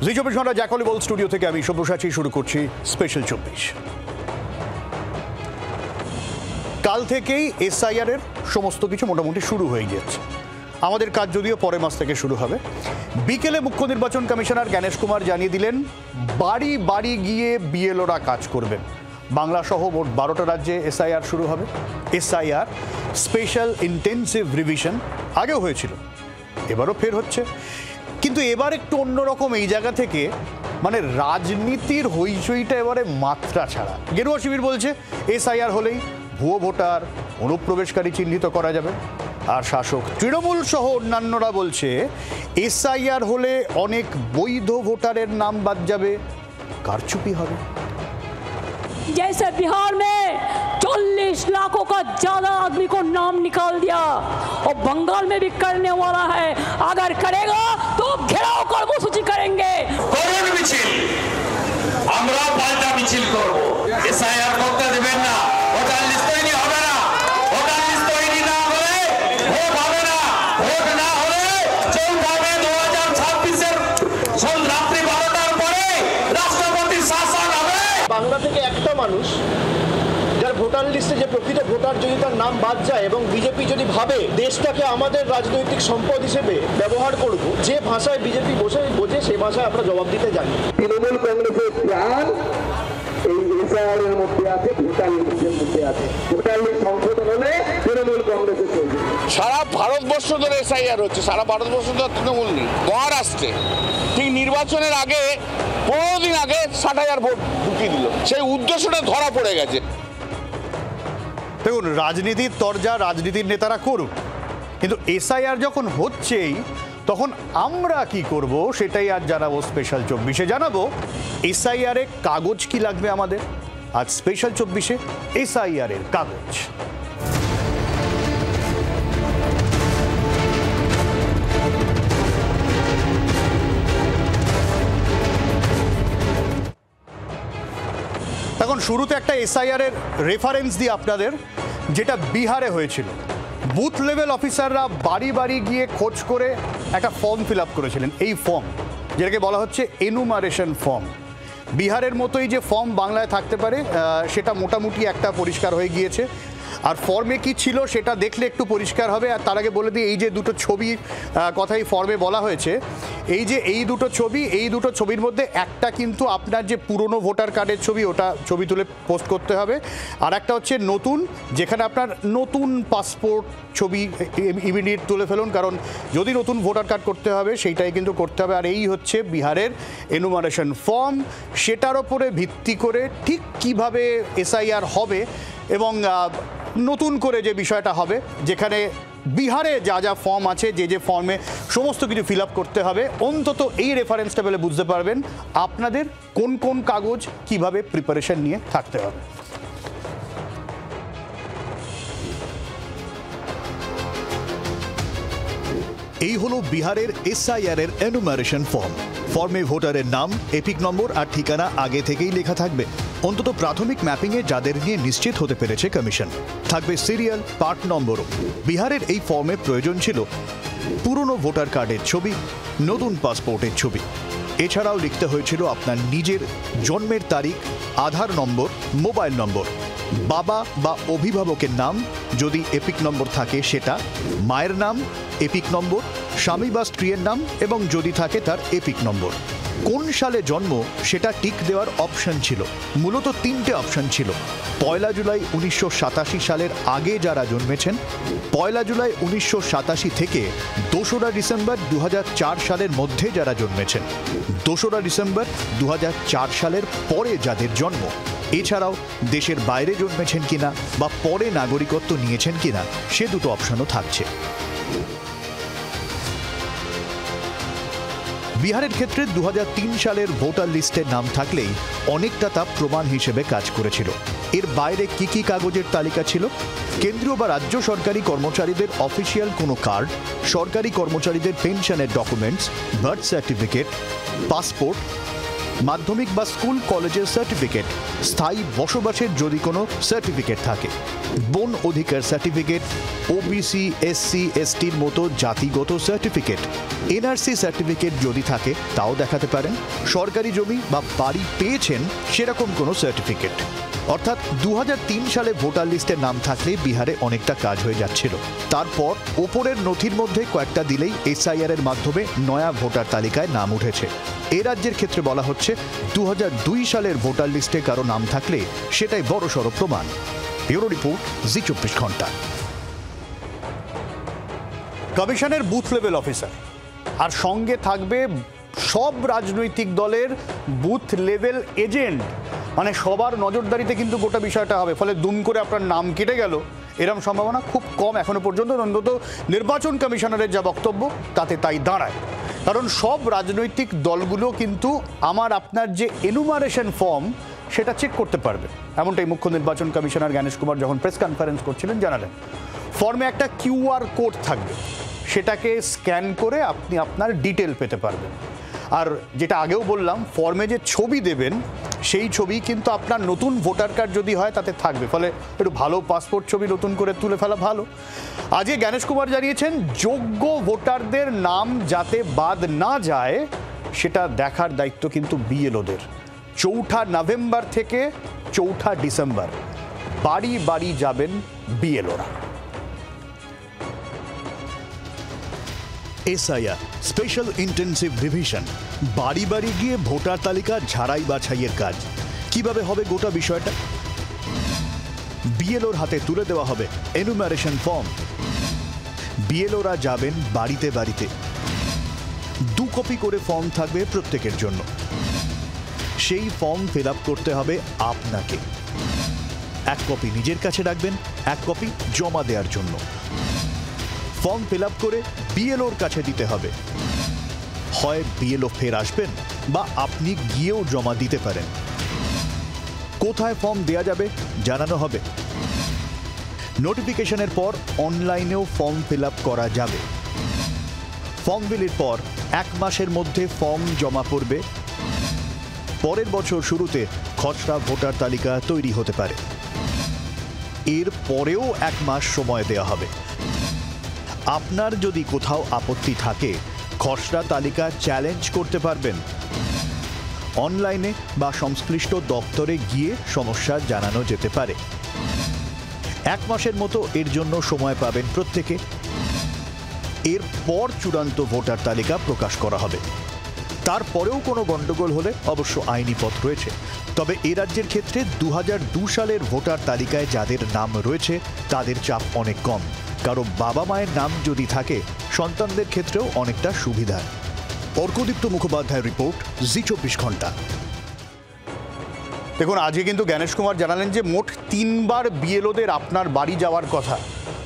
জি 24 ঘন্টা জ্যাকলিবল স্টুডিও থেকে আমি সব্যসাচী শুরু করছি স্পেশাল 24। কাল থেকেই এসআইআর এর সমস্ত কিছু মোটামুটি শুরু হয়ে গিয়েছে। আমাদের কাজ যদিও পরের মাস থেকে শুরু হবে। বিকেলে মুখ্য নির্বাচন কমিশনার জ্ঞানেশ কুমার জানিয়ে দিলেন বাড়ি বাড়ি গিয়ে বিএলওরা কাজ করবেন। বাংলা সহ মোট 12টা রাজ্যে এসআইআর শুরু হবে। এসআইআর স্পেশাল ইন্টেন্সিভ রিভিশন আগেও হয়েছিল, এবারও ফের হচ্ছে, কিন্তু এবার একটু অন্যরকম। এই জায়গা থেকে মানে রাজনীতির হইচইটা এবারে মাত্রা ছাড়া। গেরুয়া শিবির বলছে এসআইআর হলেই ভুয়ো ভোটার, অনুপ্রবেশকারী চিহ্নিত করা যাবে। আর শাসক তৃণমূল সহ অন্যান্যরা বলছে এসআইআর হলে অনেক বৈধ ভোটারের নাম বাদ যাবে, কারচুপি হবে। जैसे बिहार में 40 लाखों का ज्यादा आदमी को नाम निकाल दिया और बंगाल में भी करने वाला है। अगर करेगा तो घेराव कर्मसूची करेंगे। করুন মিছিল, আমরা পাল্টা মিছিল করব। এসআইআর করতে দেবেন না, ভোটার লিস্ট তৈরি হবে না, ভোটার লিস্ট তৈরি না হলে ভোট হবে না, ভোট না হলে চলবে 2026-এর রাত্রি 12টার পরে রাষ্ট্রপতির শাসন হবে। বাংলা থেকে একটা মানুষ যার ভোটার লিস্টে যে প্রকৃত ভোটার যদি তার নাম বাদ যায় এবং বিজেপি যদি ভাবে দেশটাকে আমাদের রাজনৈতিক সম্পদ হিসেবে ব্যবহার করব, যে ভাষায় বিজেপি বোঝে সেই ভাষায় আমরা জবাব দিতে জানি। তৃণমূল কংগ্রেসের প্ল্যান এই এসআইআর এর মধ্যে আছে, ভোটার লিস্টের মধ্যে আছে। ভোটার লিস্ট সংশোধন হলে তৃণমূল কংগ্রেসের চলবে। সারা ভারতবর্ষ ধরে এসআইআর হচ্ছে, সারা ভারতবর্ষ ধরে তৃণমূল নেই। মহারাষ্ট্রে ঠিক নির্বাচনের আগে 15 দিন আগে 60,000 ভোট ঢুকিয়ে দিল। সেই উদ্দেশ্যটা ধরা পড়ে গেছে। দেখুন, রাজনীতির তরজা রাজনীতির নেতারা করুন, কিন্তু এসআইআর যখন হচ্ছেই তখন আমরা কি করব সেটাই আজ জানাবো স্পেশাল 24-এ। জানাবো এসআইআর এ কাগজ কি লাগবে আমাদের। আজ স্পেশাল 24-এ এসআইআর এর কাগজ। এখন শুরুতে একটা এসআইআর এর রেফারেন্স দিই আপনাদের, যেটা বিহারে হয়েছিল। বুথ লেভেল অফিসাররা বাড়ি বাড়ি গিয়ে খোঁজ করে একটা ফর্ম ফিল আপ করেছিলেন। এই ফর্ম যেটাকে বলা হচ্ছে এনুমারেশন ফর্ম। বিহারের মতোই যে ফর্ম বাংলায় থাকতে পারে সেটা মোটামুটি একটা পরিষ্কার হয়ে গিয়েছে। আর ফর্মে কি ছিল সেটা দেখলে একটু পরিষ্কার হবে। আর তার আগে বলে দিই, এই যে দুটো ছবি কথাই ফর্মে বলা হয়েছে, এই দুটো ছবির মধ্যে একটা কিন্তু আপনার যে পুরনো ভোটার কার্ডের ছবি, ওটা ছবি তুলে পোস্ট করতে হবে। আর একটা হচ্ছে নতুন, যেখানে আপনার নতুন পাসপোর্ট ছবি ইমিডিয়েট তুলে ফেলুন, কারণ যদি নতুন ভোটার কার্ড করতে হবে সেইটাই কিন্তু করতে হবে। আর এই হচ্ছে বিহারের এনুমারেশন ফর্ম। সেটার ওপরে ভিত্তি করে ঠিক কিভাবে এসআইআর হবে এবং নতুন করে যে বিষয়টা হবে, যেখানে বিহারে যা যা ফর্ম আছে, যে ফর্মে সমস্ত কিছু ফিল আপ করতে হবে, অন্তত এই রেফারেন্সটা পেলে বুঝতে পারবেন আপনাদের কোন কোন কাগজ কিভাবে প্রিপারেশন নিয়ে থাকতে হবে। এই হলো বিহারের এসআইআর এর এনুমারেশন ফর্ম। ফর্মে ভোটারের নাম, এপিক নম্বর আর ঠিকানা আগে থেকেই লেখা থাকবে। অন্তত প্রাথমিক ম্যাপিংয়ে যাদের নিয়ে নিশ্চিত হতে পেরেছে কমিশন, থাকবে সিরিয়াল, পার্ট নম্বরও। বিহারের এই ফর্মে প্রয়োজন ছিল পুরনো ভোটার কার্ডের ছবি, নতুন পাসপোর্টের ছবি। এছাড়াও লিখতে হয়েছিল আপনার নিজের জন্মের তারিখ, আধার নম্বর, মোবাইল নম্বর, বাবা বা অভিভাবকের নাম যদি এপিক নম্বর থাকে সেটা, মায়ের নাম, এপিক নম্বর, স্বামী বা স্ত্রীর নাম এবং যদি থাকে তার এপিক নম্বর। কোন সালে জন্ম সেটা টিক দেওয়ার অপশন ছিল। মূলত 3টে অপশন ছিল। 1 জুলাই 1987 সালের আগে যারা জন্মেছেন, 1 জুলাই 1987 থেকে 2রা ডিসেম্বর 2004 সালের মধ্যে যারা জন্মেছেন, 2রা ডিসেম্বর 2004 সালের পরে যাদের জন্ম, এছাড়াও দেশের বাইরে জন্মেছেন কিনা বা পরে নাগরিকত্ব নিয়েছেন কিনা সে দুটো অপশনও থাকছে। বিহারের ক্ষেত্রে 2003 সালের ভোটার লিস্টের নাম থাকলেই অনেকটা তা প্রমাণ হিসেবে কাজ করেছিল। এর বাইরে কি কি কাগজের তালিকা ছিল? কেন্দ্রীয় বা রাজ্য সরকারি কর্মচারীদের অফিসিয়াল কোনো কার্ড, সরকারি কর্মচারীদের পেনশনের ডকুমেন্টস, বার্থ সার্টিফিকেট, পাসপোর্ট, মাধ্যমিক বা স্কুল কলেজের সার্টিফিকেট, স্থায়ী বসবাসের যদি কোনো সার্টিফিকেট থাকে, বন অধিকার সার্টিফিকেট, ওবিসি এসসি এসটির মতো জাতিগত সার্টিফিকেট, এনআরসি সার্টিফিকেট যদি থাকে তাও দেখাতে পারেন, সরকারি জমি বা বাড়ি পেয়েছেন সেরকম কোনো সার্টিফিকেট। অর্থাৎ 2003 সালে ভোটার লিস্টে নাম থাকলে বিহারে অনেকটা কাজ হয়ে যাচ্ছিল। তারপর ওপরের নথির মধ্যে কয়েকটা দিলেই এসআইআর এর মাধ্যমে নয়া ভোটার তালিকায় নাম উঠেছে। এ রাজ্যের ক্ষেত্রে বলা হচ্ছে 2002 সালের ভোটার লিস্টে কারো নাম থাকলে সেটাই বড়সড় প্রমাণ। ব্যুরো রিপোর্ট, জি 24 ঘন্টা। কমিশনের বুথ লেভেল অফিসার আর সঙ্গে থাকবে সব রাজনৈতিক দলের বুথ লেভেল এজেন্ট, মানে সবার নজরদারিতে কিন্তু গোটা বিষয়টা হবে। ফলে দুম করে আপনার নাম কেটে গেল এরকম সম্ভাবনা খুব কম এখনো পর্যন্ত, অন্তত নির্বাচন কমিশনারের যা বক্তব্য তাতে তাই দাঁড়ায়। কারণ সব রাজনৈতিক দলগুলো কিন্তু আমার আপনার যে এনুমারেশন ফর্ম সেটা চেক করতে পারবে, এমনটাই মুখ্য নির্বাচন কমিশনার জ্ঞানেশ কুমার যখন প্রেস কনফারেন্স করছিলেন জানালেন। ফর্মে একটা কিউআর কোড থাকবে, সেটাকে স্ক্যান করে আপনি আপনার ডিটেল পেতে পারবেন। আর যেটা আগেও বললাম, ফর্মে যে ছবি দেবেন সেই ছবি কিন্তু আপনার নতুন ভোটার কার্ড যদি হয় তাতে থাকবে, ফলে একটু ভালো পাসপোর্ট ছবি নতুন করে তুলে ফেলা ভালো। আজকে জ্ঞানেশ কুমার জানিয়েছেন যোগ্য ভোটারদের নাম যাতে বাদ না যায় সেটা দেখার দায়িত্ব কিন্তু বিএলওদের। 4 নভেম্বর থেকে 4 ডিসেম্বর বাড়ি বাড়ি যাবেন বিএলওরা। এসআইআর স্পেশাল ইন্টেন্সিভ রিভিশন, বাড়ি বাড়ি গিয়ে ভোটার তালিকা ঝাড়াই বাছাইয়ের কাজ। কিভাবে হবে গোটা বিষয়টা? বিএলওর হাতে তুলে দেওয়া হবে এনুমারেশন ফর্ম। বিএলওরা যাবেন বাড়িতে বাড়িতে, 2 কপি করে ফর্ম থাকবে প্রত্যেকের জন্য। সেই ফর্ম ফিল আপ করতে হবে আপনাকে। 1 কপি নিজের কাছে রাখবেন, 1 কপি জমা দেওয়ার জন্য। ফর্ম ফিল আপ করে বিএলওর কাছে দিতে হবে। হয় বিএলও ফের আসবেন বা আপনি গিয়েও জমা দিতে পারেন। কোথায় ফর্ম দেয়া যাবে জানানো হবে। নোটিফিকেশনের পর অনলাইনেও ফর্ম ফিল আপ করা যাবে। ফর্ম বিলির পর 1 মাসের মধ্যে ফর্ম জমা পড়বে। পরের বছর শুরুতে খসড়া ভোটার তালিকা তৈরি হতে পারে। এর পরেও 1 মাস সময় দেওয়া হবে। আপনার যদি কোথাও আপত্তি থাকে খসড়া তালিকা চ্যালেঞ্জ করতে পারবেন। অনলাইনে বা সংশ্লিষ্ট দপ্তরে গিয়ে সমস্যা জানানো যেতে পারে। 1 মাসের মতো এর জন্য সময় পাবেন প্রত্যেকে। এরপর চূড়ান্ত ভোটার তালিকা প্রকাশ করা হবে। তারপরেও কোনো গন্ডগোল হলে অবশ্য আইনি পথ রয়েছে। তবে এ রাজ্যের ক্ষেত্রে 2002 সালের ভোটার তালিকায় যাদের নাম রয়েছে তাদের চাপ অনেক কম। কারো বাবা মায়ের নাম যদি থাকে সন্তানদের ক্ষেত্রেও অনেকটা সুবিধা। অর্কদীপ্ত মুখোপাধ্যায়ের রিপোর্ট, জি 24 ঘন্টা। দেখুন, আজকে কিন্তু জ্ঞানেশ কুমার জানালেন যে মোট 3 বার বিএলওদের আপনার বাড়ি যাওয়ার কথা।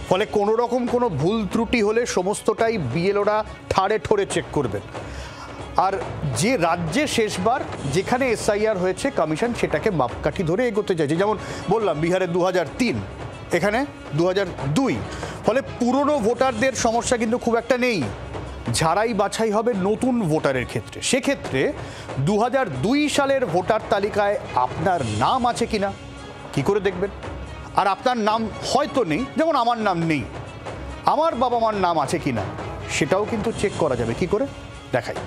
ফলে কোনো রকম কোনো ভুল ত্রুটি হলে সমস্তটাই বিএলওরা ঠাড়ে ঠোড়ে চেক করবেন। আর যে রাজ্যে শেষবার যেখানে এসআইআর হয়েছে কমিশন সেটাকে মাপকাঠি ধরে এগোতে চাইছে। যেমন বললাম বিহারে 2003, এখানে 2002। ফলে পুরনো ভোটারদের সমস্যা কিন্তু খুব একটা নেই। ঝাড়াই বাছাই হবে নতুন ভোটারের ক্ষেত্রে। সেক্ষেত্রে 2002 সালের ভোটার তালিকায় আপনার নাম আছে কিনা কি করে দেখবেন? আর আপনার নাম হয়তো নেই, যেমন আমার নাম নেই, আমার বাবা মার নাম আছে কিনা সেটাও কিন্তু চেক করা যাবে। কি করে দেখাই।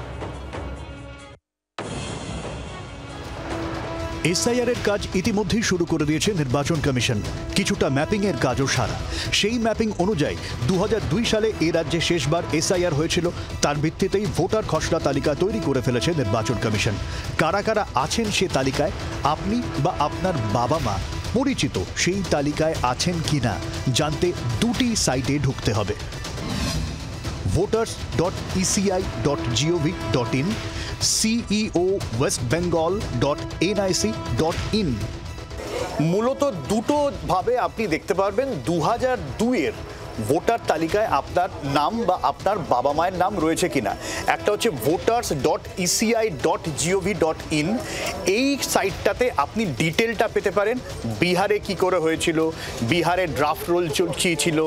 এসআইআর এর কাজ ইতিমধ্যেই শুরু করে দিয়েছে নির্বাচন কমিশন। কিছুটা ম্যাপিং এর কাজও সারা। সেই ম্যাপিং অনুযায়ী 2002 সালে এ রাজ্যে শেষবার এসআইআর হয়েছিল, তার ভিত্তিতেই ভোটার খসড়া তালিকা তৈরি করে ফেলেছে নির্বাচন কমিশন। কারা কারা আছেন সে তালিকায়, আপনি বা আপনার বাবা মা পরিচিত সেই তালিকায় আছেন কিনা জানতে 2টি সাইটে ঢুকতে হবে। voters.eci.gov.in, ceowestbengal.nic.in। মূলত দুটো ভাবে আপনি দেখতে পারবেন 2002-এর ভোটার তালিকায় আপনার নাম বা আপনার বাবা মায়ের নাম রয়েছে কিনা। একটা হচ্ছে voters.eci.gov.in, এই সাইটটাতে আপনি ডিটেলটা পেতে পারেন। বিহারে কি করে হয়েছিল, বিহারে ড্রাফট রোল কী ছিল,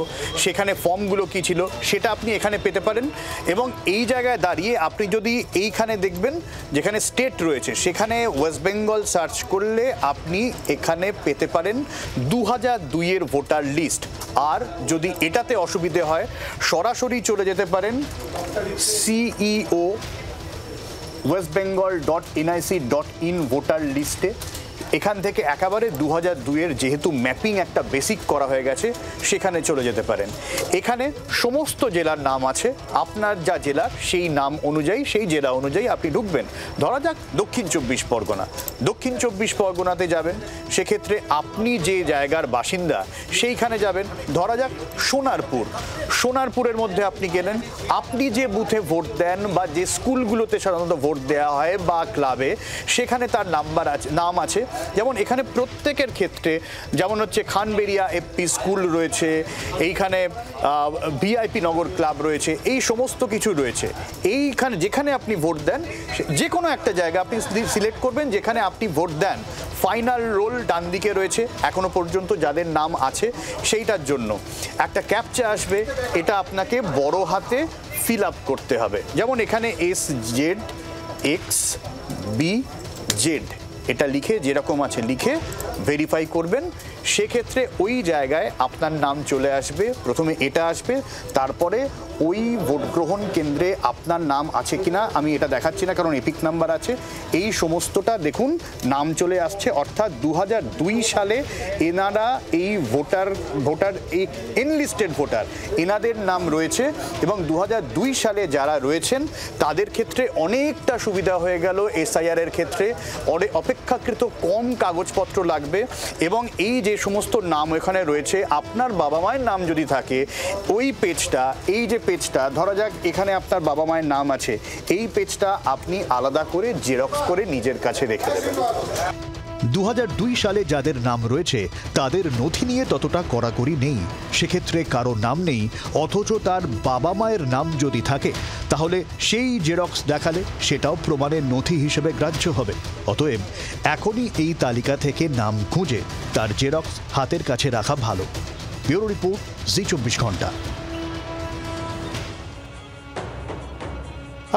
সেখানে ফর্মগুলো কী ছিল, সেটা আপনি এখানে পেতে পারেন। এবং এই জায়গায় দাঁড়িয়ে আপনি যদি এইখানে দেখবেন যেখানে স্টেট রয়েছে, সেখানে ওয়েস্ট বেঙ্গল সার্চ করলে আপনি এখানে পেতে পারেন 2002-এর ভোটার লিস্ট। আর যদি এটাতে অসুবিধে হয় সরাসরি চলে যেতে পারেন CEO westbengal.nic.in ভোটার লিস্টে। এখান থেকে একেবারে 2002-এর যেহেতু ম্যাপিং একটা বেসিক করা হয়ে গেছে, সেখানে চলে যেতে পারেন। এখানে সমস্ত জেলার নাম আছে, আপনার যা জেলা সেই নাম অনুযায়ী সেই জেলা অনুযায়ী আপনি ঢুকবেন। ধরা যাক দক্ষিণ 24 পরগনা, দক্ষিণ 24 পরগনাতে যাবেন, সেক্ষেত্রে আপনি যে জায়গার বাসিন্দা সেইখানে যাবেন। ধরা যাক সোনারপুর, সোনারপুরের মধ্যে আপনি গেলেন, আপনি যে বুথে ভোট দেন বা যে স্কুলগুলোতে সাধারণত ভোট দেওয়া হয় বা ক্লাবে, সেখানে তার নাম আছে। যেমন এখানে প্রত্যেকের ক্ষেত্রে যেমন হচ্ছে খানবেরিয়া FP স্কুল রয়েছে, এইখানে VIP নগর ক্লাব রয়েছে, এই সমস্ত কিছু রয়েছে। এইখানে যেখানে আপনি ভোট দেন যে কোনো একটা জায়গা আপনি সিলেক্ট করবেন যেখানে আপনি ভোট দেন। ফাইনাল রোল ডান দিকে রয়েছে, এখনো পর্যন্ত যাদের নাম আছে সেইটার জন্য একটা ক্যাপচা আসবে, এটা আপনাকে বড় হাতে ফিল আপ করতে হবে। যেমন এখানে SZXBZ এটা লিখে যেরকম আছে লিখে ভেরিফাই করবেন। সেক্ষেত্রে ওই জায়গায় আপনার নাম চলে আসবে, প্রথমে এটা আসবে, তারপরে ওই ভোট গ্রহণ কেন্দ্রে আপনার নাম আছে কিনা আমি এটা দেখাচ্ছি না কারণ এপিক নাম্বার আছে, এই সমস্তটা দেখুন নাম চলে আসছে। অর্থাৎ 2002 সালে এনারা এই ভোটার এই এনলিস্টেড ভোটার এনাদের নাম রয়েছে এবং 2002 সালে যারা রয়েছেন তাদের ক্ষেত্রে অনেকটা সুবিধা হয়ে গেল। SIR এর ক্ষেত্রে অপেক্ষাকৃত কম কাগজপত্র লাগবে এবং এই যে সমস্ত নাম এখানে রয়েছে আপনার বাবা মায়ের নাম যদি থাকে ওই পেজটা, এই যে পেজটা ধরা যাক এখানে আপনার বাবা মায়ের নাম আছে, এই পেজটা আপনি আলাদা করে জেরক্স করে নিজের কাছে রেখে দেবেন। 2002 সালে যাদের নাম রয়েছে তাদের নথি নিয়ে ততটা কড়াকড়ি নেই। সেক্ষেত্রে কারো নাম নেই অথচ তার বাবা মায়ের নাম যদি থাকে তাহলে সেই জেরক্স দেখালে সেটাও প্রমাণের নথি হিসেবে গ্রাহ্য হবে। অতএব এখনই এই তালিকা থেকে নাম খুঁজে তার জেরক্স হাতের কাছে রাখা ভালো। ব্যুরো রিপোর্ট, জি 24 ঘন্টা।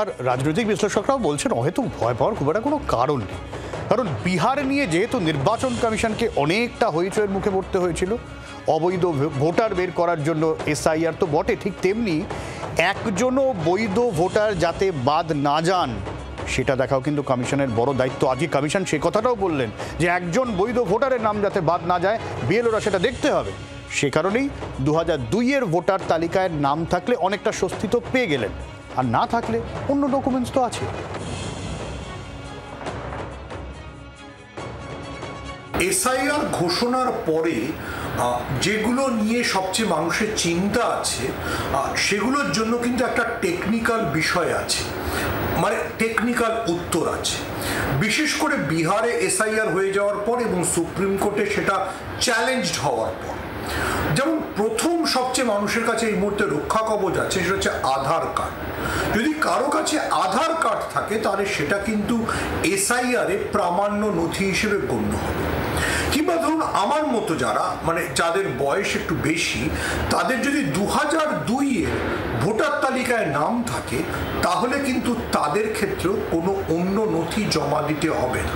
আর রাজনৈতিক বিশ্লেষকরাও বলছেন হয়তো ভয় পাওয়ার খুব একটা কোনো কারণ নেই, কারণ বিহার নিয়ে যেহেতু নির্বাচন কমিশনকে অনেকটা হইচইয়ের মুখে পড়তে হয়েছিল অবৈধ ভোটার বের করার জন্য, SIR তো বটে, ঠিক তেমনি একজনও বৈধ ভোটার যাতে বাদ না যান সেটা দেখাও কিন্তু কমিশনের বড় দায়িত্ব। আজকে কমিশন সে কথাটাও বললেন যে একজন বৈধ ভোটারের নাম যাতে বাদ না যায়, BLOরা সেটা দেখতে হবে। সে কারণেই 2002-এর ভোটার তালিকায় নাম থাকলে অনেকটা স্বস্তি তো পেয়ে গেলেন, আর না থাকলে অন্য ডকুমেন্টস তো আছে। SIR ঘোষণার পরে যেগুলো নিয়ে সবচেয়ে মানুষের চিন্তা আছে সেগুলোর জন্য কিন্তু একটা টেকনিক্যাল বিষয় আছে, মানে টেকনিক্যাল উত্তর আছে। বিশেষ করে বিহারে SIR হয়ে যাওয়ার পর এবং সুপ্রিম কোর্টে সেটা চ্যালেঞ্জড হওয়ার পর, যেমন প্রথম সবচেয়ে মানুষের কাছে এই মুহূর্তে রক্ষা কবচ আছে সেটা হচ্ছে আধার কার্ড। যদি কারো কাছে আধার কার্ড থাকে তাহলে সেটা কিন্তু SIR-এ প্রামাণ্য নথি হিসেবে গণ্য হবে। কিংবা ধরুন আমার মতো যারা মানে যাদের বয়স একটু বেশি তাদের যদি 2002-এর ভোটার তালিকায় নাম থাকে তাহলে কিন্তু তাদের ক্ষেত্রেও কোনো অন্য নথি জমা দিতে হবে না।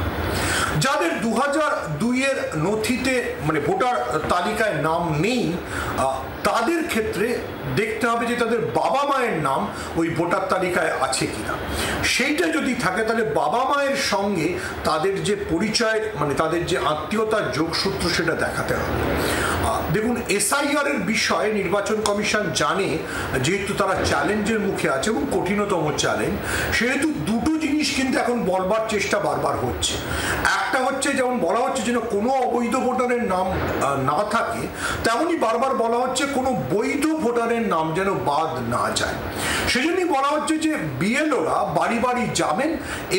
যাদের 2002-এর নথিতে মানে ভোটার তালিকায় নাম নেই তাদের ক্ষেত্রে দেখতে হবে যে তাদের বাবা মায়ের নাম ওই ভোটার তালিকায় আছে কিনা। সেইটা যদি থাকে তাহলে বাবা মায়ের সঙ্গে তাদের যে পরিচয় মানে তাদের যে আত্মীয়তার যোগসূত্র সেটা দেখাতে হবে। দেখুন SIR-এর বিষয়ে নির্বাচন কমিশন জানে যেহেতু তারা চ্যালেঞ্জের মুখে আছে এবং কঠিনতম চ্যালেঞ্জ, সেহেতু দুটো জিনিস কিন্তু এখন বলবার চেষ্টা বারবার হচ্ছে। একটা হচ্ছে যেমন বলা হচ্ছে যেন কোনো অবৈধ ভোটারের নাম না থাকে, তেমনই বারবার বলা হচ্ছে কোনো বৈধ ভোটারের নাম যেন বাদ না যায়। সেজন্যই বলা হচ্ছে যে BLOরা বাড়ি বাড়ি যাবেন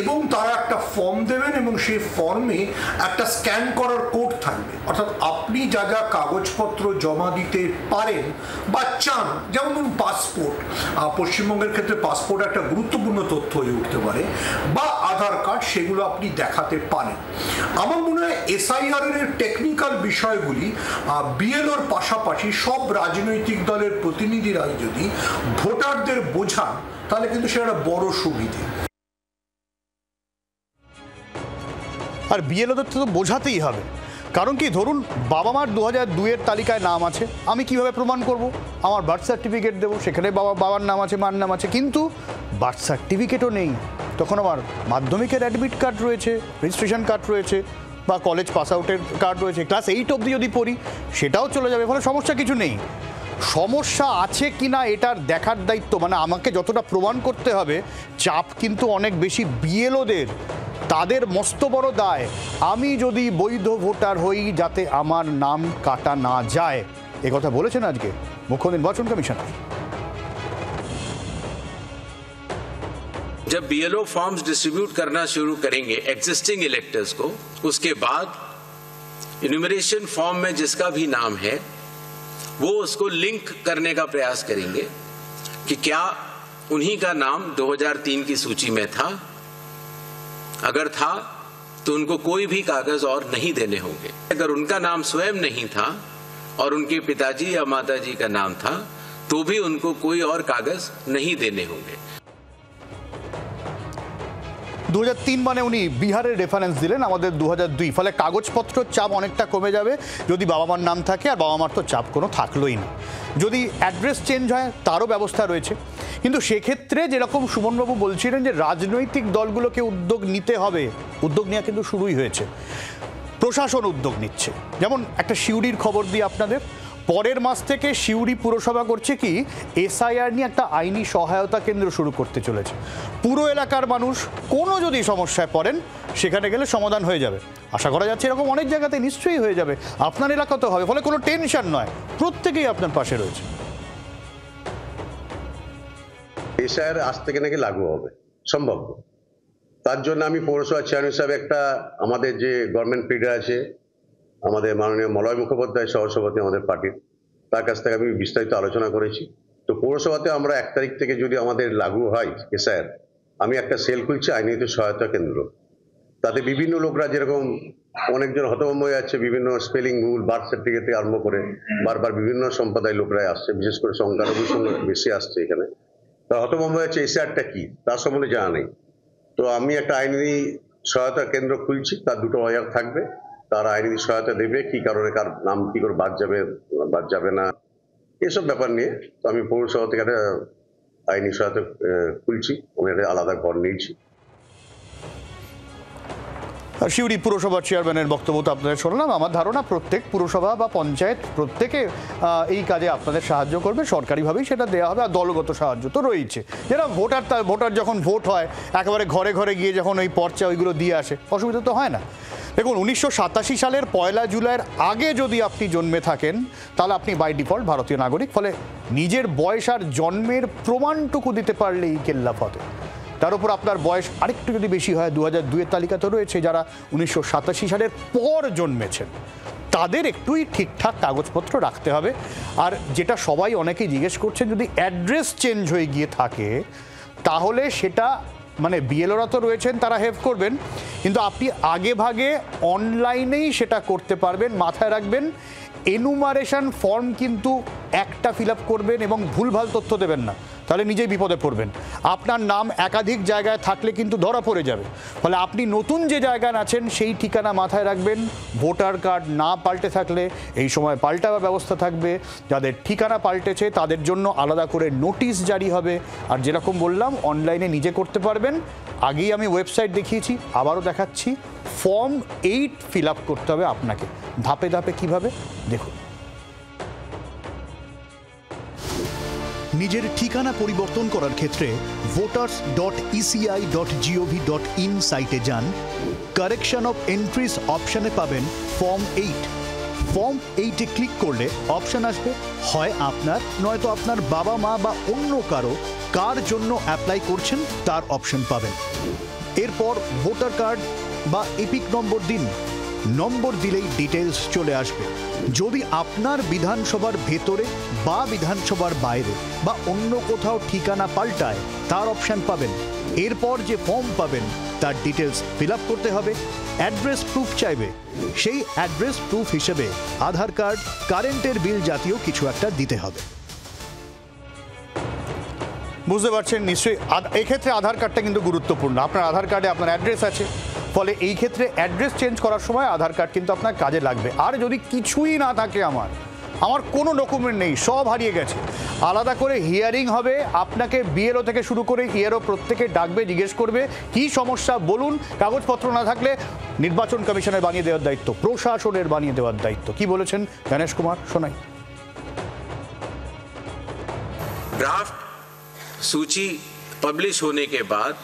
এবং তারা একটা ফর্ম দেবেন এবং সেই ফর্মে একটা স্ক্যান করার কোড থাকবে, অর্থাৎ আপনি যা যা কাগজ কাগজপত্র জমা দিতে পারেন বা চান, যেমন ধরুন পাসপোর্ট, পশ্চিমবঙ্গের ক্ষেত্রে পাসপোর্ট একটা গুরুত্বপূর্ণ তথ্য হয়ে উঠতে পারে, বা আধার কার্ড, সেগুলো আপনি দেখাতে পারেন। আমার মনে হয় এসআইআর এর টেকনিক্যাল বিষয়গুলি বিএলওর পাশাপাশি সব রাজনৈতিক দলের প্রতিনিধিরা যদি ভোটারদের বোঝান, তাহলে কিন্তু সেটা একটা বড় সুবিধে। আর বিএলওদের তো বোঝাতেই হবে, কারণ কি, ধরুন বাবা মার 2002-এর তালিকায় নাম আছে, আমি কিভাবে প্রমাণ করব? আমার বার্থ সার্টিফিকেট দেবো, সেখানে বাবার নাম আছে, মার নাম আছে, কিন্তু বার্থ সার্টিফিকেটও নেই। তখন আমার মাধ্যমিকের অ্যাডমিট কার্ড রয়েছে, রেজিস্ট্রেশন কার্ড রয়েছে, বা কলেজ পাস আউটের কার্ড রয়েছে, ক্লাস 8 অবধি যদি পড়ি সেটাও চলে যাবে, ফলে সমস্যা কিছু নেই। সমস্যা আছে কি না এটার দেখার দায়িত্ব, মানে আমাকে যতটা প্রমাণ করতে হবে, চাপ কিন্তু অনেক বেশি বিএলওদের। তাদের মস্ত বড় দায়, আমি যদি বৈধ ভোটার হই যাতে আমার নাম কাটা না যায়। একথা বলেছেন আজকে মুখ্য নির্বাচন কমিশনার। जब बीएलओ फॉर्म्स डिस्ट्रीब्यूट करना शुरू करेंगे एग्जिस्टिंग इलेक्टर्स को, उसके बाद इन्यूमरेशन फॉर्म में जिसका भी नाम है वो उसको लिंक करने का प्रयास करेंगे कि क्या उन्हीं का नाम 2003 की सूची में था। अगर था तो उनको कोई भी कागज और नहीं देने होंगे। अगर उनका नाम स्वयं नहीं था और उनके पिताजी या माताजी का नाम था तो भी उनको कोई और कागज नहीं देने होंगे। 2003 মানে উনি বিহারের রেফারেন্স দিলেন, আমাদের 2002, ফলে কাগজপত্রের চাপ অনেকটা কমে যাবে যদি বাবা মার নাম থাকে, আর বাবা মার তো চাপ কোনো থাকলোই না। যদি অ্যাড্রেস চেঞ্জ হয় তারও ব্যবস্থা রয়েছে, কিন্তু সেক্ষেত্রে যেরকম সুমনবাবু বলছিলেন যে রাজনৈতিক দলগুলোকে উদ্যোগ নিতে হবে, উদ্যোগ নেওয়া কিন্তু শুরুই হয়েছে, প্রশাসন উদ্যোগ নিচ্ছে। যেমন একটা সিউড়ির খবর দিই আপনাদের, পরের মাস থেকে সিউড়ি পুরসভা করছে কি, এসআইআর নিয়ে একটা আইনি সহায়তা কেন্দ্র শুরু করতে চলেছে। পুরো এলাকার মানুষ কোনো যদি সমস্যায় পড়েন সেখানে গেলে সমাধান হয়ে যাবে। আশা করা যাচ্ছে এরকম অনেক জায়গাতে নিশ্চয়ই হয়ে যাবে, আপনার এলাকাতেও হবে, ফলে কোনো টেনশন নয়, প্রত্যেকেই আপনার পাশে রয়েছে। এসআইআর আজ থেকে নাকি লাগু হবে সম্ভব, তার জন্য আমি পৌরসভা চেয়ারম্যান হিসাবে একটা, আমাদের যে গভর্নমেন্ট লিডার আছে, আমাদের মাননীয় মলয় মুখোপাধ্যায় সহসভাপতি আমাদের পার্টির, তার কাছ থেকে আমি বিস্তারিত আলোচনা করেছি। তো পৌরসভাতে আমরা 1 তারিখ থেকে যদি আমাদের লাগু হয় এসআইআর, আমি একটা সেল খুলছি আইনিত সহায়তা কেন্দ্র। তাতে বিভিন্ন লোকরা, যেরকম অনেকজন হতভম্ব হয়ে যাচ্ছে, বিভিন্ন স্পেলিং ভুল, বার্থ সার্টিফিকেট থেকে আরম্ভ করে বারবার বিভিন্ন সম্প্রদায় লোকরাই আসছে, বিশেষ করে সংখ্যালঘু বেশি আসছে এখানে। তারা হতভম্ব হয়ে যাচ্ছে এসআইআরটা কি তার সম্বন্ধে জানা নেই। তো আমি একটা আইনি সহায়তা কেন্দ্র খুলছি, তার 2টো ওয়ার থাকবে, তারা আইনি সহায়তা দেবে, কি কারণে কার নাম কি করে বাদ যাবে না, এসব ব্যাপার নিয়ে। তো আমি পৌরসভা থেকে একটা আইনি সহায়তা খুলছি, আমি একটা আলাদা ঘর নিয়েছি। সিউড়ি পুরসভার চেয়ারম্যানের বক্তব্য তো আপনাদের শুনলাম। আমার ধারণা প্রত্যেক পুরসভা বা পঞ্চায়েত প্রত্যেকে এই কাজে আপনাদের সাহায্য করবে, সরকারিভাবেই সেটা দেওয়া হবে, আর দলগত সাহায্য তো রয়েছে। যারা ভোটার যখন ভোট হয় একেবারে ঘরে ঘরে গিয়ে যখন ওই পর্চা ওইগুলো দিয়ে আসে, অসুবিধা তো হয় না। দেখুন 1987 সালের 1 জুলাইয়ের আগে যদি আপনি জন্মে থাকেন তাহলে আপনি বাই ডিফল্ট ভারতীয় নাগরিক, ফলে নিজের বয়স আর জন্মের প্রমাণটুকু দিতে পারলেই কেল্লা ফতে। তার উপর আপনার বয়স আরেকটু যদি বেশি হয়, 2002-এর তালিকা তো রয়েছে, যারা 1987 সালের পর জন্মেছেন তাদের একটুই ঠিকঠাক কাগজপত্র রাখতে হবে। আর যেটা সবাই অনেকেই জিজ্ঞেস করছেন, যদি অ্যাড্রেস চেঞ্জ হয়ে গিয়ে থাকে তাহলে সেটা, মানে বিএলওরা তো রয়েছেন, তারা হেল্প করবেন, কিন্তু আপনি আগে ভাগে অনলাইনেই সেটা করতে পারবেন। মাথায় রাখবেন, এনুমারেশন ফর্ম কিন্তু একটা ফিল আপ করবেন এবং ভুলভাল তথ্য দেবেন না, তাহলে নিজেই বিপদে পড়বেন। আপনার নাম একাধিক জায়গায় থাকলে কিন্তু ধরা পড়ে যাবে, ফলে আপনি নতুন যে জায়গায় আছেন সেই ঠিকানা মাথায় রাখবেন। ভোটার কার্ড না পাল্টে থাকলে এই সময় পাল্টাবার ব্যবস্থা থাকবে, যাদের ঠিকানা পাল্টেছে তাদের জন্য আলাদা করে নোটিশ জারি হবে। আর যেরকম বললাম, অনলাইনে নিজে করতে পারবেন। আগেই আমি ওয়েবসাইট দেখিয়েছি, আবারও দেখাচ্ছি, ফর্ম 8 ফিল আপ করতে হবে আপনাকে। ধাপে ধাপে কিভাবে দেখুন। নিজের ঠিকানা পরিবর্তন করার ক্ষেত্রে voters.eci.gov.in সাইটে যান। কারেকশন অফ এন্ট্রিজ অপশানে পাবেন ফর্ম 8। ফর্ম 8-এ ক্লিক করলে অপশান আসবে, হয় আপনার, নয়তো আপনার বাবা মা বা অন্য কার জন্য অ্যাপ্লাই করছেন তার অপশন পাবেন। এরপর ভোটার কার্ড বা এপিক নম্বর দিন। নম্বর দিলেই ডিটেলস চলে আসবে। যদি আপনার বিধানসভার ভেতরে বা বিধানসভার বাইরে বা অন্য কোথাও ঠিকানা পাল্টায়, তার অপশন পাবেন। এরপর যে ফর্ম পাবেন তার ডিটেলস ফিল আপ করতে হবে। অ্যাড্রেস প্রুফ চাইবে, সেই অ্যাড্রেস প্রুফ হিসেবে আধার কার্ড, কারেন্টের বিল জাতীয় কিছু একটা দিতে হবে। বুঝতে পারছেন নিশ্চয়ই। এই ক্ষেত্রে আধার কার্ডটা কিন্তু গুরুত্বপূর্ণ। আপনার আধার কার্ডে আপনার অ্যাড্রেস আছে, ফলে এই ক্ষেত্রে অ্যাড্রেস চেঞ্জ করার সময় আধার কার্ড কিন্তু আপনার কাজে লাগবে। আর যদি কিছুই না থাকে, আমার কোনো ডকুমেন্ট নেই, সব হারিয়ে গেছে, আলাদা করে হিয়ারিং হবে। আপনাকে বিএলও থেকে শুরু করে ইএরও প্রত্যেকে ডাকবে, জিজ্ঞেস করবে কি সমস্যা বলুন। কাগজপত্র না থাকলে নির্বাচন কমিশনের বানিয়ে দেওয়ার দায়িত্ব, প্রশাসনের বানিয়ে দেওয়ার দায়িত্ব। কি বলেছেন গণেশ কুমার, শোনাই। ड्राफ्ट सूची पब्लिश होने के बाद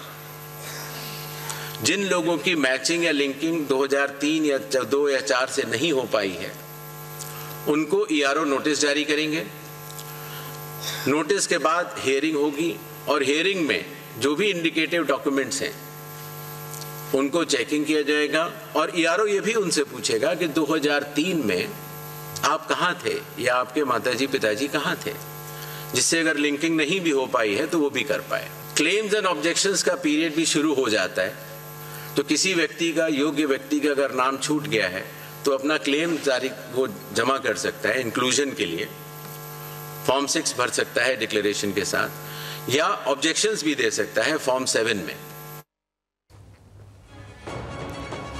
जिन लोगों की मैचिंग या लिंकिंग 2003 या 2 या 4 से नहीं हो पाई है, उनको ईआरओ नोटिस जारी करेंगे। नोटिस के बाद हियरिंग होगी और हियरिंग में जो भी इंडिकेटिव डॉक्यूमेंट्स हैं उनको चेकिंग किया जाएगा। और ईआरओ ये भी उनसे पूछेगा कि 2003 में आप कहाँ थे या आपके माताजी पिताजी कहाँ थे, जिससे अगर लिंकिंग नहीं भी हो पाई है तो वो भी कर पाए। क्लेम्स एंड ऑब्जेक्शंस का पीरियड भी शुरू हो जाता है, तो किसी व्यक्ति का, योग्य व्यक्ति का अगर नाम छूट गया है तो अपना क्लेम तारीख वो जमा कर सकता है इंक्लूजन के लिए, फॉर्म 6 भर सकता है डिक्लेरेशन के साथ, या ऑब्जेक्शंस भी दे सकता है फॉर्म 7 में।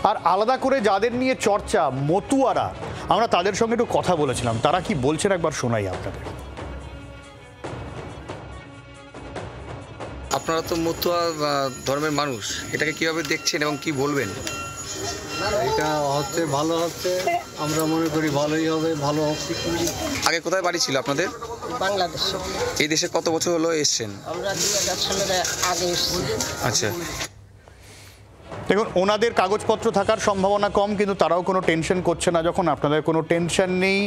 আর আলাদা করে যাদের নিয়ে চর্চা মতুয়ারা, আমরা তাদের সঙ্গে একটু কথা বলেছিলাম, তারা কি বলছেন একবার শোনাই আপনাদের। আপনারা তো মতুয়া ধর্মের মানুষ, এটাকে কিভাবে দেখছেন এবং কি বলবেন? এটা হচ্ছে ভালো হচ্ছে, আমরা মনে করি ভালোই হবে, ভালো হচ্ছে। আগে কোথায় বাড়ি ছিল আপনাদের? বাংলাদেশে। এই দেশে কত বছর হলো এসেছেন? আমরা 2000 সালের আগে এসেছি। আচ্ছা, দেখুন ওনাদের কাগজপত্র থাকার সম্ভাবনা কম, কিন্তু তারাও কোনো টেনশন করছে না। যখন আপনাদের কোনো টেনশন নেই,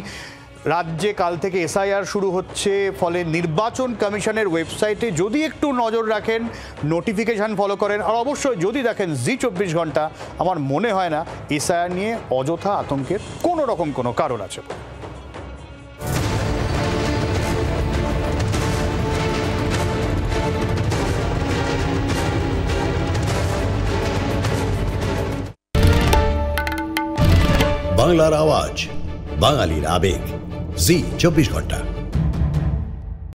রাজ্যে কাল থেকে এসআইআর শুরু হচ্ছে, ফলে নির্বাচন কমিশনের ওয়েবসাইটে যদি একটু নজর রাখেন, নোটিফিকেশান ফলো করেন, আর অবশ্যই যদি দেখেন জি24 ঘন্টা, আমার মনে হয় না এসআইআর নিয়ে অযথা আতঙ্কের কোনো রকম কোনো কারণ আছে। বাংলার আওয়াজ, বাঙালির আবেগ, জি24 ঘন্টা।